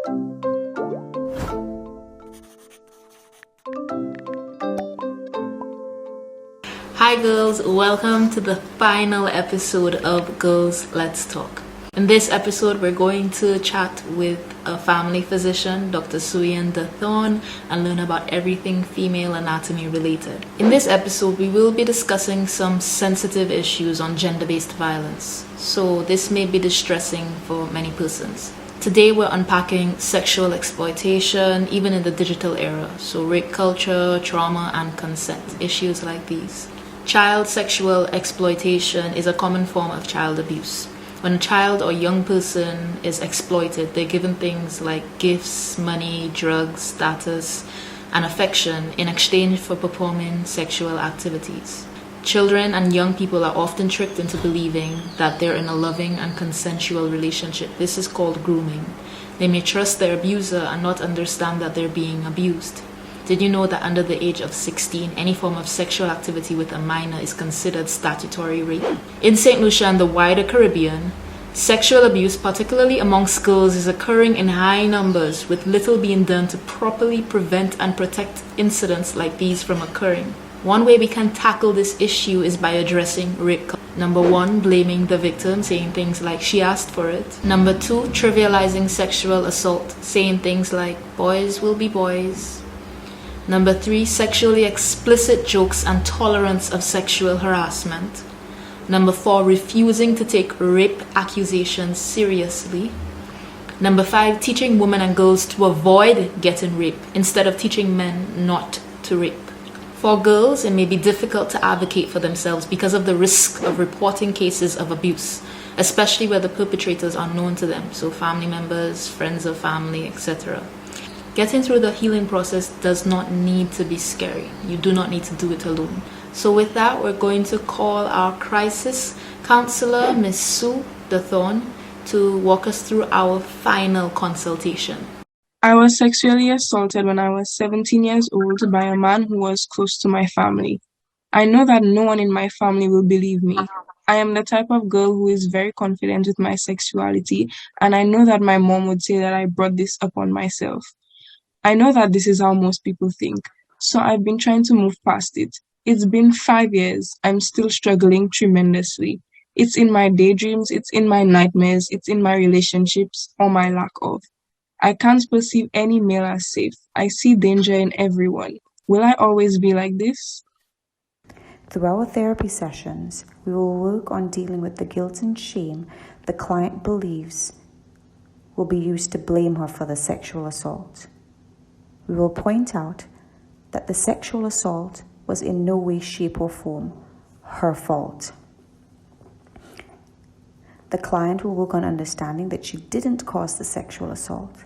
Hi girls, welcome to the final episode of Girls Let's Talk. In this episode, we're going to chat with a family physician, Dr. Souyenne Dathorne, and learn about everything female anatomy related. In this episode, we will be discussing some sensitive issues on gender-based violence, so this may be distressing for many persons. Today, we're unpacking sexual exploitation, even in the digital era, so rape culture, trauma, and consent, issues like these. Child sexual exploitation is a common form of child abuse. When a child or young person is exploited, they're given things like gifts, money, drugs, status, and affection in exchange for performing sexual activities. Children and young people are often tricked into believing that they're in a loving and consensual relationship. This is called grooming. They may trust their abuser and not understand that they're being abused. Did you know that under the age of 16, any form of sexual activity with a minor is considered statutory rape? In St. Lucia and the wider Caribbean, sexual abuse, particularly amongst girls, is occurring in high numbers, with little being done to properly prevent and protect incidents like these from occurring. One way we can tackle this issue is by addressing rape culture. Number 1, blaming the victim, saying things like, she asked for it. Number 2, trivializing sexual assault, saying things like, boys will be boys. Number 3, sexually explicit jokes and tolerance of sexual harassment. Number 4, refusing to take rape accusations seriously. Number 5, teaching women and girls to avoid getting raped instead of teaching men not to rape. For girls, it may be difficult to advocate for themselves because of the risk of reporting cases of abuse, especially where the perpetrators are known to them, so family members, friends of family, etc. Getting through the healing process does not need to be scary. You do not need to do it alone. So with that, we're going to call our crisis counselor, Miss Souyenne Dathorne, to walk us through our final consultation. I was sexually assaulted when I was 17 years old by a man who was close to my family. I know that no one in my family will believe me. I am the type of girl who is very confident with my sexuality, and I know that my mom would say that I brought this upon myself. I know that this is how most people think, so I've been trying to move past it. It's been 5 years. I'm still struggling tremendously. It's in my daydreams, it's in my nightmares, it's in my relationships, or my lack of. I can't perceive any male as safe. I see danger in everyone. Will I always be like this? Through our therapy sessions, we will work on dealing with the guilt and shame the client believes will be used to blame her for the sexual assault. We will point out that the sexual assault was in no way, shape, or form her fault. The client will work on understanding that she didn't cause the sexual assault.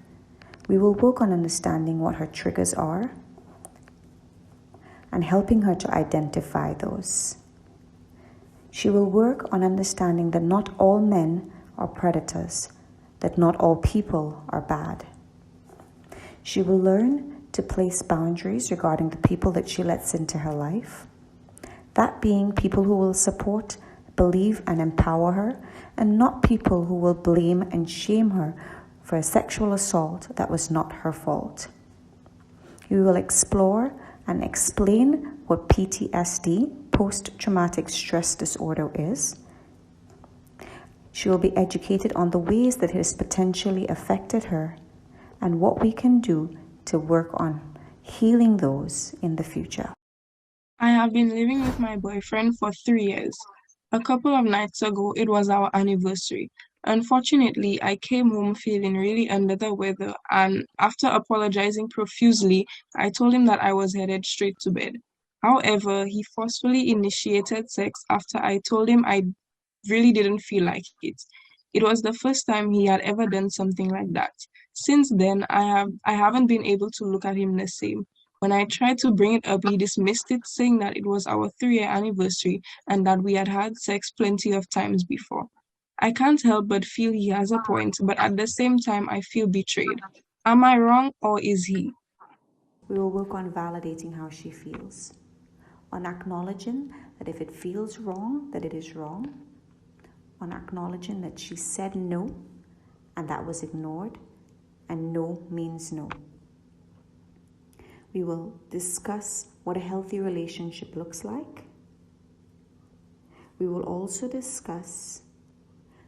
We will work on understanding what her triggers are and helping her to identify those. She will work on understanding that not all men are predators, that not all people are bad. She will learn to place boundaries regarding the people that she lets into her life, that being people who will support, believe, and empower her, and not people who will blame and shame her for a sexual assault that was not her fault. We will explore and explain what PTSD, post-traumatic stress disorder, is. She will be educated on the ways that it has potentially affected her and what we can do to work on healing those in the future. I have been living with my boyfriend for 3 years. A couple of nights ago, it was our anniversary. Unfortunately, I came home feeling really under the weather, and after apologizing profusely, I told him that I was headed straight to bed. However, he forcefully initiated sex after I told him I really didn't feel like it. It was the first time he had ever done something like that. Since then, I haven't been able to look at him the same. When I tried to bring it up, he dismissed it, saying that it was our 3-year anniversary and that we had had sex plenty of times before. I can't help but feel he has a point, but at the same time, I feel betrayed. Am I wrong, or is he? We will work on validating how she feels, on acknowledging that if it feels wrong, that it is wrong, on acknowledging that she said no and that was ignored, and no means no. We will discuss what a healthy relationship looks like. We will also discuss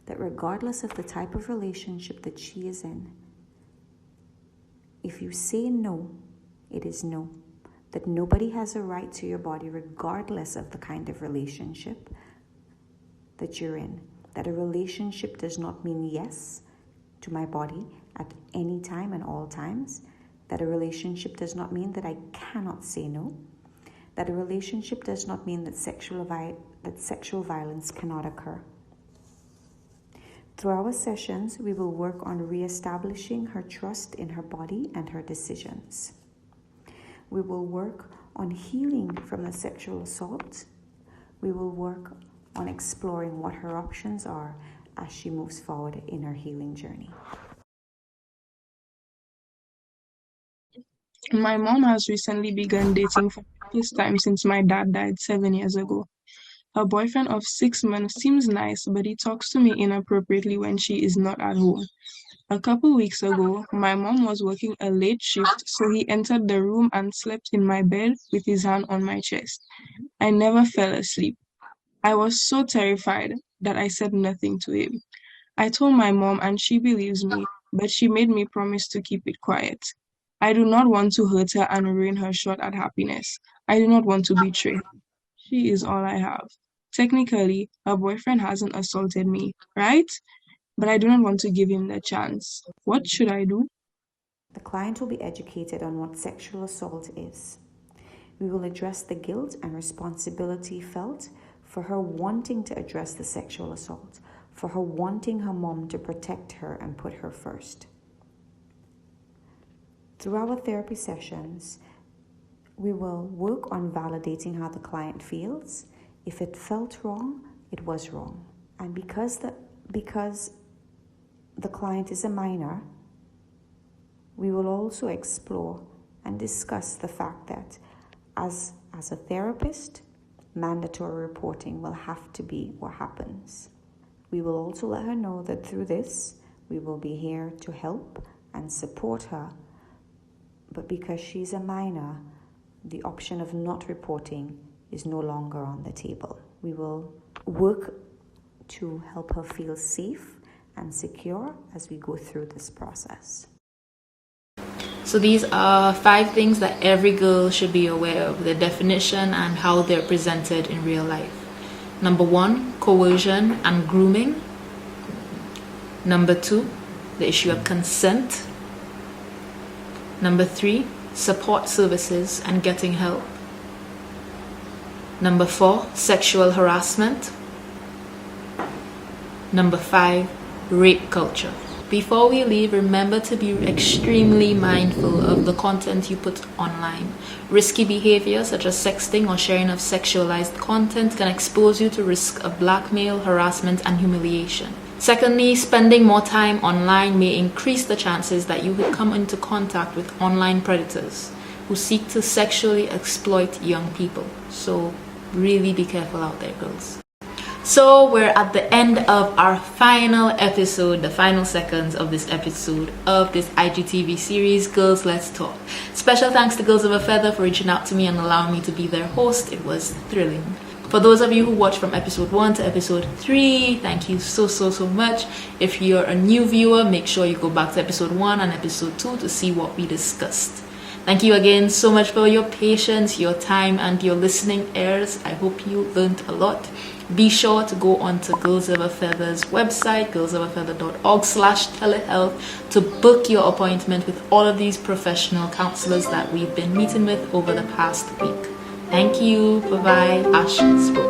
that regardless of the type of relationship that she is in, if you say no, it is no. That nobody has a right to your body regardless of the kind of relationship that you're in. That a relationship does not mean yes to my body at any time and all times. That a relationship does not mean that I cannot say no. That a relationship does not mean that sexual violence cannot occur. Through our sessions, we will work on re-establishing her trust in her body and her decisions. We will work on healing from the sexual assault. We will work on exploring what her options are as she moves forward in her healing journey. My mom has recently begun dating for the first time since my dad died 7 years ago. Her boyfriend of 6 months seems nice, but he talks to me inappropriately when she is not at home. A couple weeks ago, my mom was working a late shift, so he entered the room and slept in my bed with his hand on my chest. I never fell asleep. I was so terrified that I said nothing to him. I told my mom and she believes me, but she made me promise to keep it quiet. I do not want to hurt her and ruin her shot at happiness. I do not want to betray her. She is all I have. Technically, her boyfriend hasn't assaulted me, right? But I do not want to give him the chance. What should I do? The client will be educated on what sexual assault is. We will address the guilt and responsibility felt for her wanting to address the sexual assault, for her wanting her mom to protect her and put her first. Through our therapy sessions, we will work on validating how the client feels. If it felt wrong, it was wrong. And because the client is a minor, we will also explore and discuss the fact that as a therapist, mandatory reporting will have to be what happens. We will also let her know that through this, we will be here to help and support her. But because she's a minor, the option of not reporting is no longer on the table. We will work to help her feel safe and secure as we go through this process. So these are 5 things that every girl should be aware of, the definition and how they're presented in real life. Number 1, coercion and grooming. Number 2, the issue of consent. Number 3, support services and getting help. Number 4, sexual harassment. Number 5, rape culture. Before we leave, remember to be extremely mindful of the content you put online. Risky behavior such as sexting or sharing of sexualized content can expose you to risk of blackmail, harassment, and humiliation. Secondly, spending more time online may increase the chances that you will come into contact with online predators who seek to sexually exploit young people. So really be careful out there, girls. So we're at the end of our final episode, the final seconds of this episode of this IGTV series, Girls Let's Talk. Special thanks to Girls of a Feather for reaching out to me and allowing me to be their host. It was thrilling. For those of you who watched from episode 1 to episode 3, thank you so much. If you're a new viewer, make sure you go back to episode 1 and episode 2 to see what we discussed. Thank you again so much for your patience, your time, and your listening ears. I hope you learned a lot. Be sure to go on to Girls of a Feather's website, girlsofafeather.org/telehealth, to book your appointment with all of these professional counselors that we've been meeting with over the past week. Thank you. Bye-bye. Ash spoke.